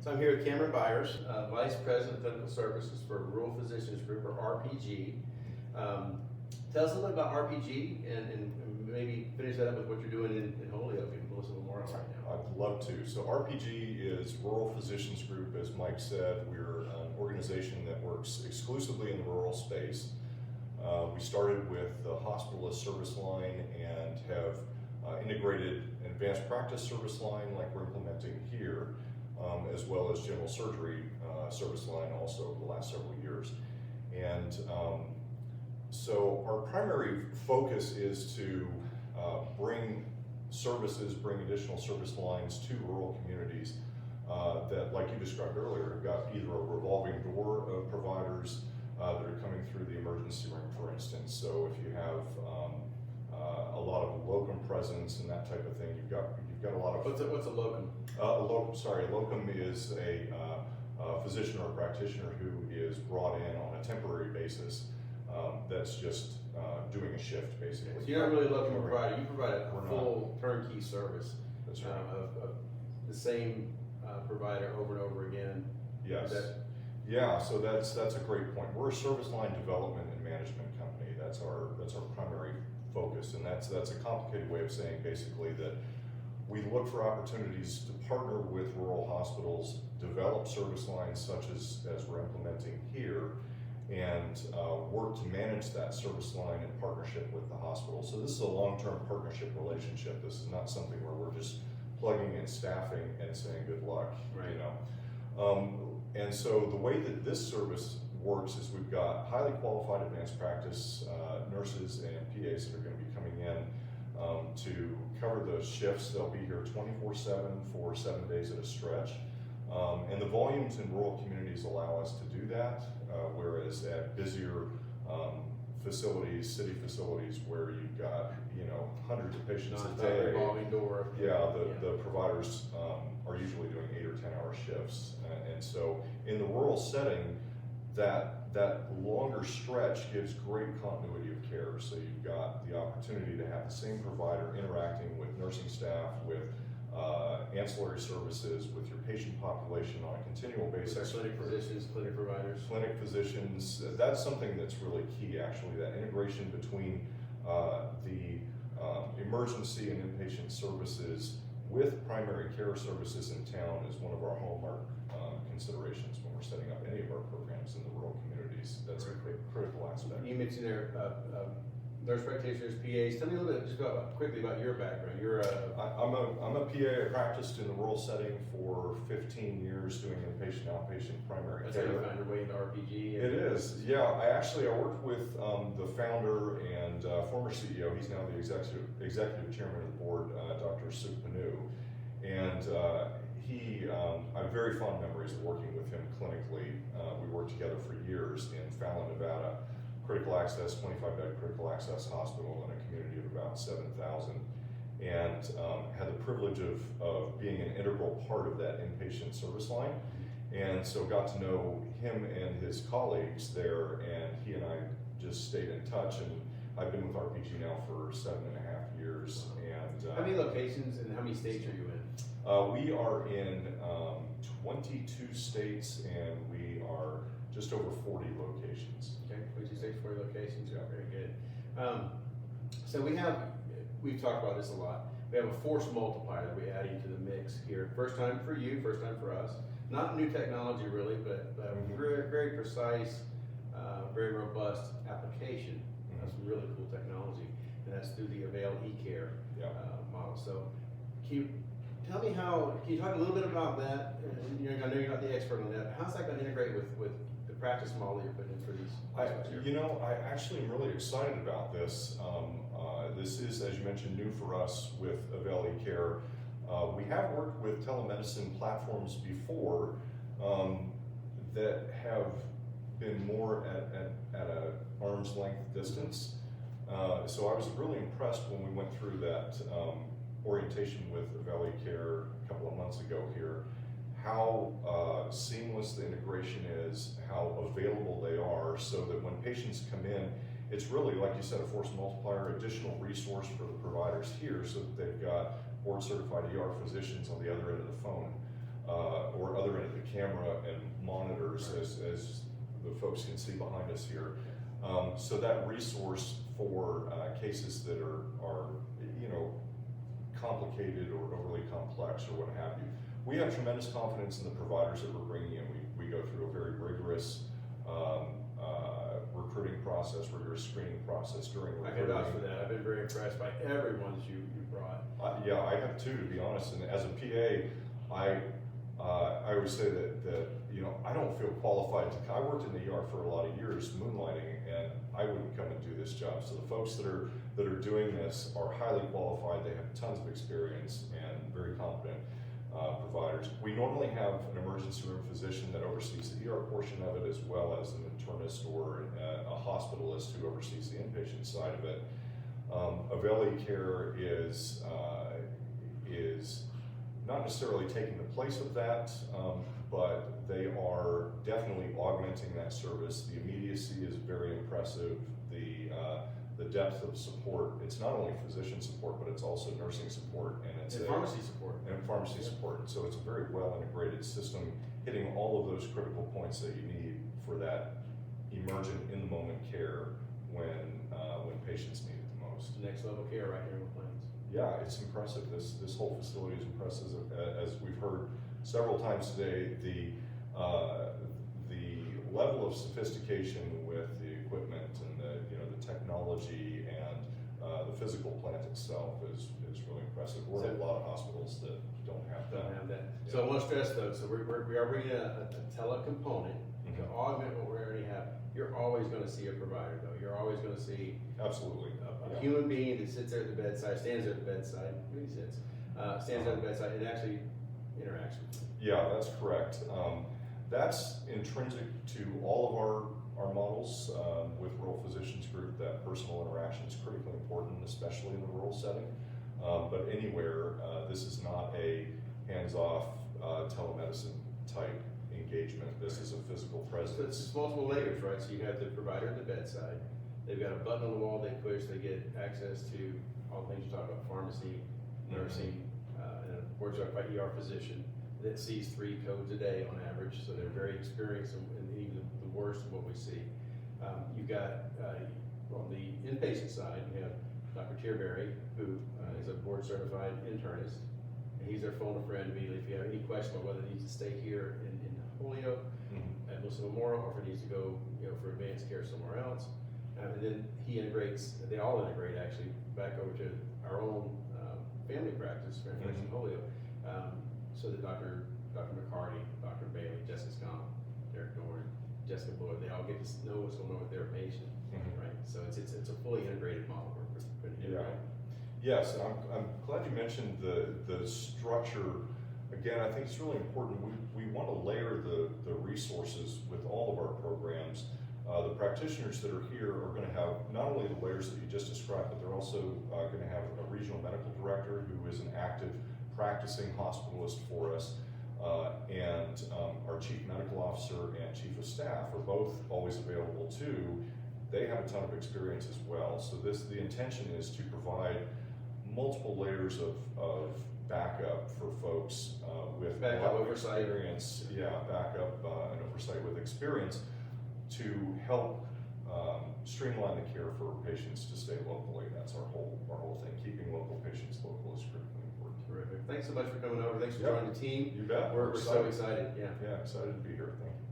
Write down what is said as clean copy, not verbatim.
So I'm here with Cameron Byers, Vice President of Clinical Services for Rural Physicians Group, or RPG. Tell us a little bit about RPG and maybe finish that up with what you're doing in Holyoke and Melissa Memorial right now. I'd love to. So RPG is Rural Physicians Group, as Mike said. We're an organization that works exclusively in the rural space. We started with the hospitalist service line and have integrated an advanced practice service line like we're implementing here, as well as general surgery service line also over the last several years. And so our primary focus is to bring additional service lines to rural communities that, like you described earlier, have got either a revolving door of providers that are coming through the emergency room, for instance. So if you have a lot of locum presence and that type of thing, you've got a lot of. What's a locum? A locum is a physician or a practitioner who is brought in on a temporary basis. That's just doing a shift, basically. So you're not really a locum provider. You provide a full turnkey service. That's right. Of the same provider over and over again. Yes. Yeah. So that's a great point. We're a service line development and management company. That's our primary focus, and that's a complicated way of saying basically that we look for opportunities to partner with rural hospitals, develop service lines such as we're implementing here, and work to manage that service line in partnership with the hospital. So this is a long-term partnership relationship. This is not something where we're just plugging in staffing and saying good luck, right. You know. And so the way that this service works is we've got highly qualified advanced practice nurses and PAs that are going to be coming in to cover those shifts. They'll be here 24/7 for 7 days at a stretch. And the volumes in rural communities allow us to do that, whereas at busier facilities, city facilities, where you've got hundreds of patients a day, revolving door. the providers are usually doing 8 or 10 hour shifts, and so in the rural setting, that longer stretch gives great continuity of care. So you've got the opportunity to have the same provider interacting with nursing staff, with ancillary services, with your patient population on a continual basis. Clinic physicians, clinic providers. Clinic physicians, that's something that's really key, actually, that integration between the emergency and inpatient services with primary care services in town is one of our hallmark considerations when we're setting up any of our programs in the rural communities. That's a critical aspect. You mentioned there nurse practitioners, PAs. Tell me a little bit just quickly about your background. You're I'm a PA. I practiced in the rural setting for 15 years doing inpatient, outpatient primary That's care. how you found your way into RPG. It is, yeah. I worked with the founder and former CEO. He's now the executive chairman of the board, Dr. Suk Panu, and I have very fond memories of working with him clinically. We worked together for years in Fallon, Nevada, 25-bed critical access hospital in a community of about 7,000, and had the privilege of being an integral part of that inpatient service line, and so got to know him and his colleagues there, and he and I just stayed in touch, and I've been with RPG now for 7.5 years. And how many locations and how many states are you in? We are in 22 states, and we are just over 40 locations. Okay, 22 states, 40 locations. Yeah. Very good. So we've talked about this a lot. We have a force multiplier that we're adding to the mix here. First time for you, first time for us. Not new technology really, but very, very precise, very robust application. That's some really cool technology, and that's through the Avail eCare model. So can you talk a little bit about that? I know you're not the expert on that. How's that going to integrate with the practice model you're putting in for these? I actually am really excited about this. This is, as you mentioned, new for us with Avail eCare. We have worked with telemedicine platforms before that have been more at an arm's length distance. So I was really impressed when we went through that orientation with Avail eCare a couple of months ago here, how seamless the integration is, how available they are, so that when patients come in, it's really, like you said, a force multiplier, additional resource for the providers here, so that they've got board certified ER physicians on the other end of the phone or other end of the camera and monitors, as the folks can see behind us here. So that resource for cases that are you know, complicated or overly complex or what have you. We have tremendous confidence in the providers that we're bringing in. We go through a very rigorous recruiting process, rigorous screening process during I recruiting. can vouch for that. I've been very impressed by everyone that you brought. Yeah, I have too, to be honest. And as a PA, I always say that you know, I don't feel qualified to. I worked in the ER for a lot of years, moonlighting, and I wouldn't come and do this job. So the folks that are doing this are highly qualified. They have tons of experience and very competent providers. We normally have an emergency room physician that oversees the ER portion of it, as well as an internist or a hospitalist who oversees the inpatient side of it. Aveli Care is not necessarily taking the place of that, but they are definitely augmenting that service. The immediacy is very impressive. The depth of support, it's not only physician support, but it's also nursing support, and it's Pharmacy support. And pharmacy support. So it's a very well integrated system, hitting all of those critical points that you need for that emergent in the moment care when patients need it the most. Next level care right here in the Plains. Yeah, it's impressive. This whole facility is impressive. As we've heard several times today, the level of sophistication with the equipment and the technology and the physical plant itself is really impressive. We're in a lot of hospitals that don't have that. Don't have that. So I want to stress though, so we are bringing a telecomponent to augment what we already have. You're always going to see a provider though. You're always going to see Absolutely. a human being that sits there at the bedside, stands there at the bedside, really sits, stands there at the bedside and actually interacts with you. Yeah, that's correct. That's intrinsic to all of our models with Rural Physicians Group. That personal interaction is critically important, especially in the rural setting. But anywhere, this is not a hands-off telemedicine type engagement. This is a physical So presence. it's multiple layers, right? So you have the provider at the bedside. They've got a button on the wall they push. They get access to all the things you talk about: pharmacy, nursing, and a board-certified ER physician that sees 3 codes a day on average. So they're very experienced in even the worst of what we see. You've got on the inpatient side, you have Dr. Tierberry, who is a board-certified internist. And he's their phone a friend immediately if you have any question about whether it needs to stay here in Holyoke at Wilson Memorial, or if it needs to go, for advanced care somewhere else. And then he integrates, they all integrate actually, back over to our own family practice, Family Practice in Holyoke, so that Dr. McCarty, Dr. Bailey, Jessica Scott, Derek Dorn, Jessica Boyd, they all get to know what's going on with their patient, right? So it's a fully integrated model we're putting in, Yeah. right? Yes, and I'm glad you mentioned the structure. Again, I think it's really important. We want to layer the resources with all of our programs. The practitioners that are here are going to have not only the layers that you just described, but they're also going to have a regional medical director who is an active practicing hospitalist for us, and our chief medical officer and chief of staff are both always available too. They have a ton of experience as well. So the intention is to provide multiple layers of backup for folks with Backup a lot of oversight. experience. Yeah, backup and oversight with experience to help streamline the care for patients to stay locally. That's our whole thing. Keeping local patients local is critically important. Terrific. Thanks so much for coming over. Thanks for Yeah. joining the team. You bet. We're so excited. Yeah. Yeah, excited to be here. Thank you.